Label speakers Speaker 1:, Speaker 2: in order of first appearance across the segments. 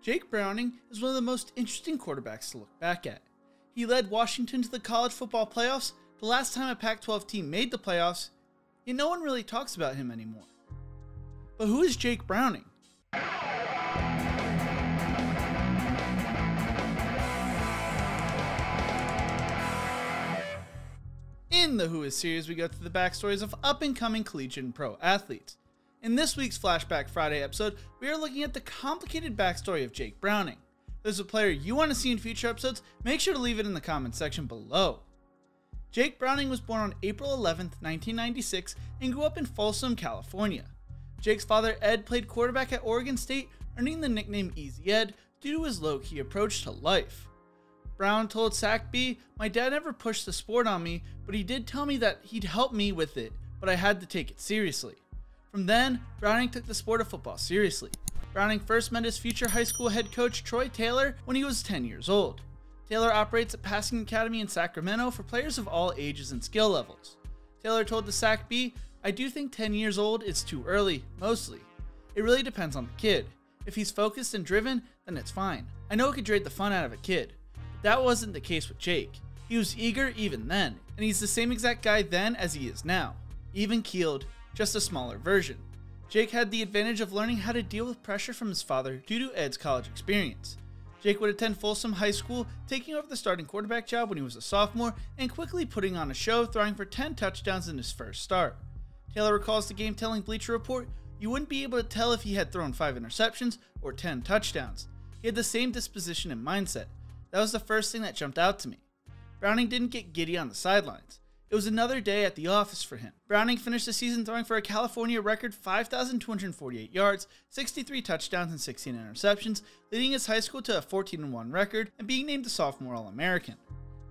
Speaker 1: Jake Browning is one of the most interesting quarterbacks to look back at. He led Washington to the college football playoffs, the last time a Pac-12 team made the playoffs, yet no one really talks about him anymore. But who is Jake Browning? In the Who Is series, we go through the backstories of up-and-coming collegiate and pro athletes. In this week's Flashback Friday episode, we are looking at the complicated backstory of Jake Browning. If there's a player you want to see in future episodes, make sure to leave it in the comments section below. Jake Browning was born on April 11, 1996, and grew up in Folsom, California. Jake's father, Ed, played quarterback at Oregon State, earning the nickname Easy Ed due to his low-key approach to life. Brown told Saidbysed, "My dad never pushed the sport on me, but he did tell me that he'd help me with it, but I had to take it seriously." From then, Browning took the sport of football seriously. Browning first met his future high school head coach Troy Taylor when he was 10 years old. Taylor operates a passing academy in Sacramento for players of all ages and skill levels. Taylor told the Saidbysed, "I do think 10 years old is too early, mostly. It really depends on the kid. If he's focused and driven, then it's fine. I know it could drain the fun out of a kid." That wasn't the case with Jake. He was eager even then, and he's the same exact guy then as he is now. Even keeled, just a smaller version. Jake had the advantage of learning how to deal with pressure from his father due to Ed's college experience. Jake would attend Folsom High School, taking over the starting quarterback job when he was a sophomore, and quickly putting on a show, throwing for 10 touchdowns in his first start. Taylor recalls the game telling Bleacher Report, "You wouldn't be able to tell if he had thrown 5 interceptions or 10 touchdowns. He had the same disposition and mindset. That was the first thing that jumped out to me." Browning didn't get giddy on the sidelines. It was another day at the office for him. Browning finished the season throwing for a California record 5,248 yards, 63 touchdowns, and 16 interceptions, leading his high school to a 14-1 record and being named the sophomore All-American.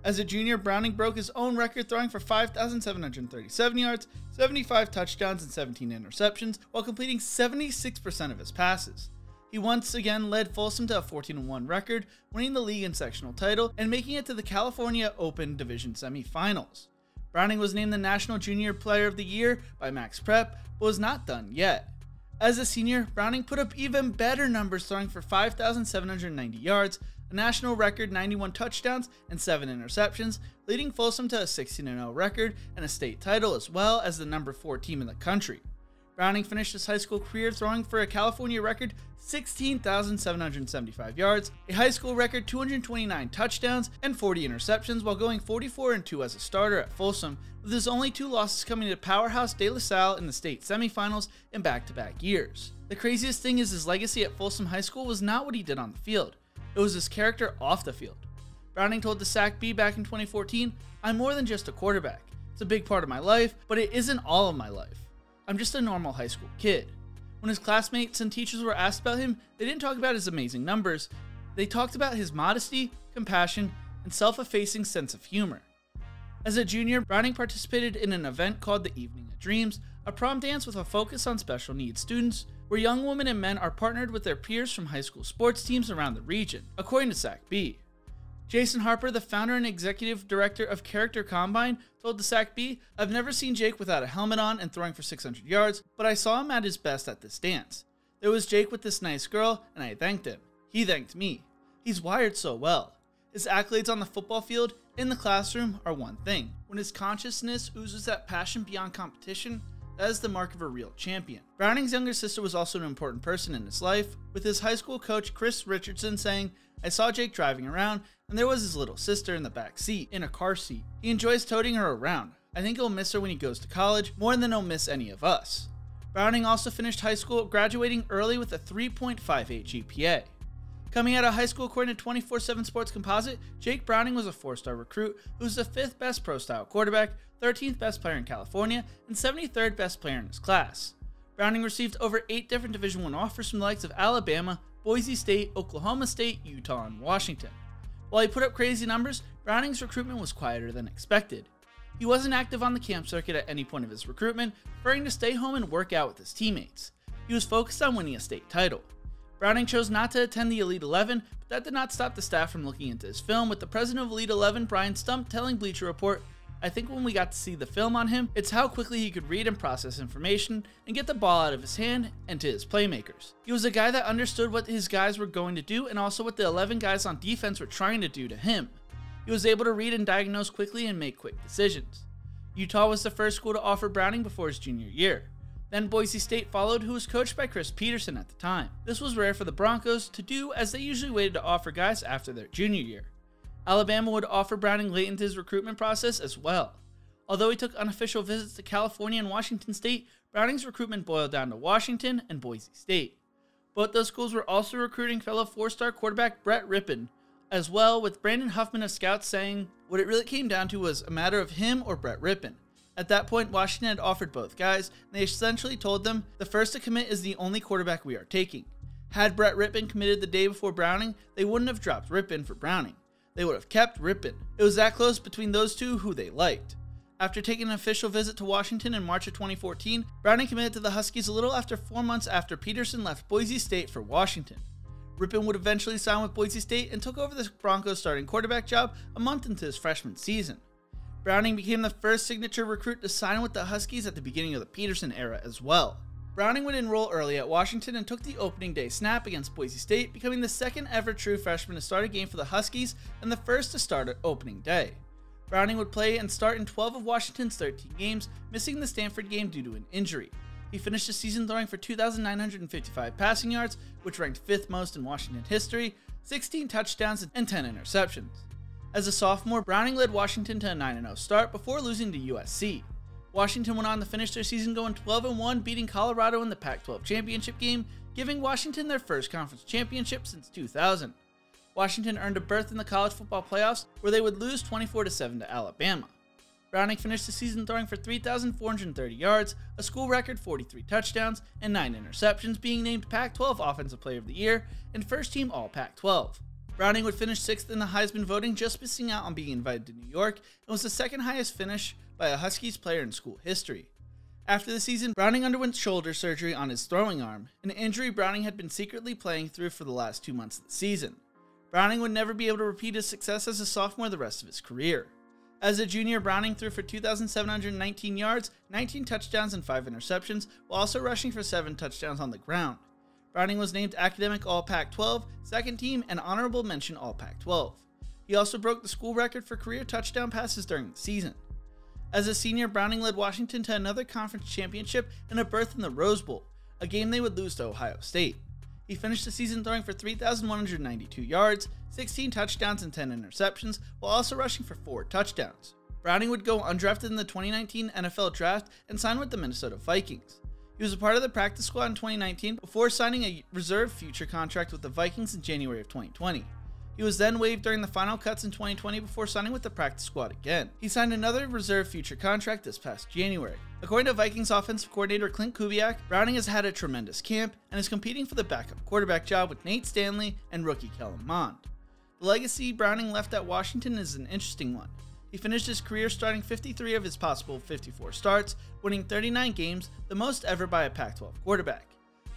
Speaker 1: As a junior, Browning broke his own record throwing for 5,737 yards, 75 touchdowns, and 17 interceptions, while completing 76% of his passes. He once again led Folsom to a 14-1 record, winning the league and sectional title, and making it to the California Open Division semifinals. Browning was named the National Junior Player of the Year by Max Prep, but was not done yet. As a senior, Browning put up even better numbers, throwing for 5,790 yards, a national record 91 touchdowns, and 7 interceptions, leading Folsom to a 16-0 record and a state title, as well as the number 4 team in the country. Browning finished his high school career throwing for a California record 16,775 yards, a high school record 229 touchdowns, and 40 interceptions, while going 44-2 as a starter at Folsom, with his only 2 losses coming to powerhouse De La Salle in the state semifinals in back-to-back years. The craziest thing is his legacy at Folsom High School was not what he did on the field. It was his character off the field. Browning told the Saidbysed back in 2014, "I'm more than just a quarterback. It's a big part of my life, but it isn't all of my life. I'm just a normal high school kid." When his classmates and teachers were asked about him, they didn't talk about his amazing numbers. They talked about his modesty, compassion, and self-effacing sense of humor. As a junior, Browning participated in an event called the Evening of Dreams, a prom dance with a focus on special needs students, where young women and men are partnered with their peers from high school sports teams around the region, according to Saidbysed. Jason Harper, the founder and executive director of Character Combine, told the Saidbysed, "I've never seen Jake without a helmet on and throwing for 600 yards, but I saw him at his best at this dance. There was Jake with this nice girl, and I thanked him. He thanked me. He's wired so well. His accolades on the football field, in the classroom, are one thing. When his consciousness oozes that passion beyond competition, that is the mark of a real champion." Browning's younger sister was also an important person in his life, with his high school coach Chris Richardson saying, "I saw Jake driving around, and there was his little sister in the back seat, in a car seat. He enjoys toting her around. I think he'll miss her when he goes to college, more than he'll miss any of us." Browning also finished high school, graduating early with a 3.58 GPA. Coming out of high school, according to 24/7 Sports Composite, Jake Browning was a 4-star recruit who was the 5th best pro-style quarterback, 13th best player in California, and 73rd best player in his class. Browning received over 8 different Division I offers from the likes of Alabama, Boise State, Oklahoma State, Utah, and Washington. While he put up crazy numbers, Browning's recruitment was quieter than expected. He wasn't active on the camp circuit at any point of his recruitment, preferring to stay home and work out with his teammates. He was focused on winning a state title. Browning chose not to attend the Elite 11, but that did not stop the staff from looking into his film, with the president of Elite 11, Brian Stump, telling Bleacher Report, I think when we got to see the film on him, it's how quickly he could read and process information and get the ball out of his hand and to his playmakers. He was a guy that understood what his guys were going to do and also what the 11 guys on defense were trying to do to him. He was able to read and diagnose quickly and make quick decisions. Utah was the first school to offer Browning before his junior year. Then Boise State followed, who was coached by Chris Peterson at the time. This was rare for the Broncos to do, as they usually waited to offer guys after their junior year. Alabama would offer Browning late into his recruitment process as well. Although he took unofficial visits to California and Washington State, Browning's recruitment boiled down to Washington and Boise State. Both those schools were also recruiting fellow four-star quarterback Brett Rippon, as well, with Brandon Huffman of Scouts saying what it really came down to was a matter of him or Brett Rippon. At that point, Washington had offered both guys, and they essentially told them, the first to commit is the only quarterback we are taking. Had Brett Rippon committed the day before Browning, they wouldn't have dropped Rippon for Browning. They would have kept Rippon. It was that close between those two who they liked. After taking an official visit to Washington in March of 2014, Browning committed to the Huskies a little after 4 months after Peterson left Boise State for Washington. Rippon would eventually sign with Boise State and took over the Broncos starting quarterback job a month into his freshman season. Browning became the first signature recruit to sign with the Huskies at the beginning of the Peterson era as well. Browning would enroll early at Washington and took the opening day snap against Boise State, becoming the second ever true freshman to start a game for the Huskies and the first to start at opening day. Browning would play and start in 12 of Washington's 13 games, missing the Stanford game due to an injury. He finished the season throwing for 2,955 passing yards, which ranked 5th most in Washington history, 16 touchdowns, and 10 interceptions. As a sophomore, Browning led Washington to a 9-0 start before losing to USC. Washington went on to finish their season going 12-1, beating Colorado in the Pac-12 championship game, giving Washington their first conference championship since 2000. Washington earned a berth in the college football playoffs, where they would lose 24-7 to Alabama. Browning finished the season throwing for 3,430 yards, a school record 43 touchdowns, and 9 interceptions, being named Pac-12 Offensive Player of the Year and First Team All-Pac-12. Browning would finish 6th in the Heisman voting, just missing out on being invited to New York, and was the second highest finish by a Huskies player in school history. After the season, Browning underwent shoulder surgery on his throwing arm, an injury Browning had been secretly playing through for the last 2 months of the season. Browning would never be able to repeat his success as a sophomore the rest of his career. As a junior, Browning threw for 2,719 yards, 19 touchdowns, and 5 interceptions, while also rushing for 7 touchdowns on the ground. Browning was named Academic All-Pac-12, Second Team, and Honorable Mention All-Pac-12. He also broke the school record for career touchdown passes during the season. As a senior, Browning led Washington to another conference championship and a berth in the Rose Bowl, a game they would lose to Ohio State. He finished the season throwing for 3,192 yards, 16 touchdowns, and 10 interceptions, while also rushing for 4 touchdowns. Browning would go undrafted in the 2019 NFL Draft and sign with the Minnesota Vikings. He was a part of the practice squad in 2019 before signing a reserve future contract with the Vikings in January of 2020. He was then waived during the final cuts in 2020 before signing with the practice squad again. He signed another reserve future contract this past January. According to Vikings offensive coordinator Clint Kubiak, Browning has had a tremendous camp and is competing for the backup quarterback job with Nate Stanley and rookie Kellen Mond. The legacy Browning left at Washington is an interesting one. He finished his career starting 53 of his possible 54 starts, winning 39 games, the most ever by a Pac-12 quarterback.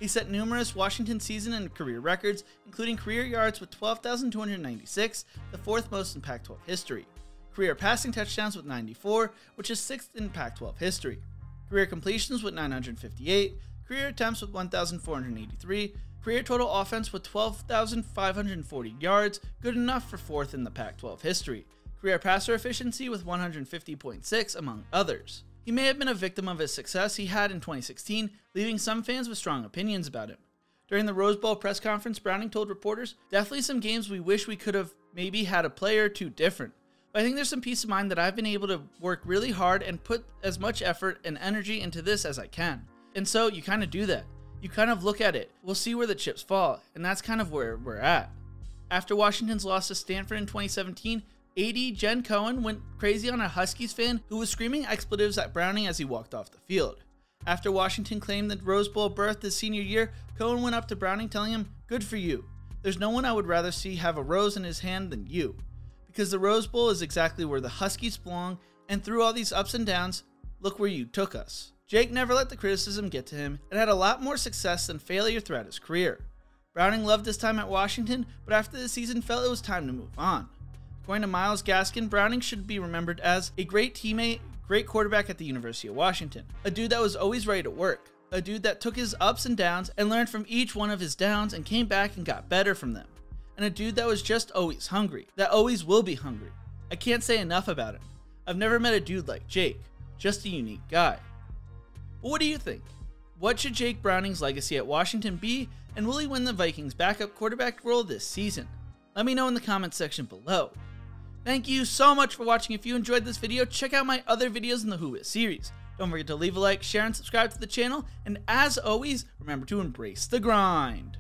Speaker 1: He set numerous Washington season and career records, including career yards with 12,296, the 4th most in Pac-12 history. Career passing touchdowns with 94, which is 6th in Pac-12 history. Career completions with 958, career attempts with 1,483, career total offense with 12,540 yards, good enough for 4th in the Pac-12 history. Career passer efficiency with 150.6, among others. He may have been a victim of his success he had in 2016, leaving some fans with strong opinions about him. During the Rose Bowl press conference, Browning told reporters, "Definitely some games we wish we could have maybe had a player or two different. But I think there's some peace of mind that I've been able to work really hard and put as much effort and energy into this as I can." And so you kind of do that. You kind of look at it. We'll see where the chips fall, and that's kind of where we're at. After Washington's loss to Stanford in 2017, AD Jen Cohen went crazy on a Huskies fan who was screaming expletives at Browning as he walked off the field. After Washington claimed the Rose Bowl berth his senior year, Cohen went up to Browning telling him, "Good for you. There's no one I would rather see have a rose in his hand than you. Because the Rose Bowl is exactly where the Huskies belong, and through all these ups and downs, look where you took us." Jake never let the criticism get to him and had a lot more success than failure throughout his career. Browning loved his time at Washington, but after the season felt it was time to move on. According to Myles Gaskin, Browning should be remembered as a great teammate, great quarterback at the University of Washington, a dude that was always ready to work, a dude that took his ups and downs and learned from each one of his downs and came back and got better from them, and a dude that was just always hungry, that always will be hungry. I can't say enough about him. I've never met a dude like Jake, just a unique guy. But what do you think? What should Jake Browning's legacy at Washington be, and will he win the Vikings' backup quarterback role this season? Let me know in the comments section below. Thank you so much for watching. If you enjoyed this video, check out my other videos in the Who Is series. Don't forget to leave a like, share, and subscribe to the channel, and as always, remember to embrace the grind.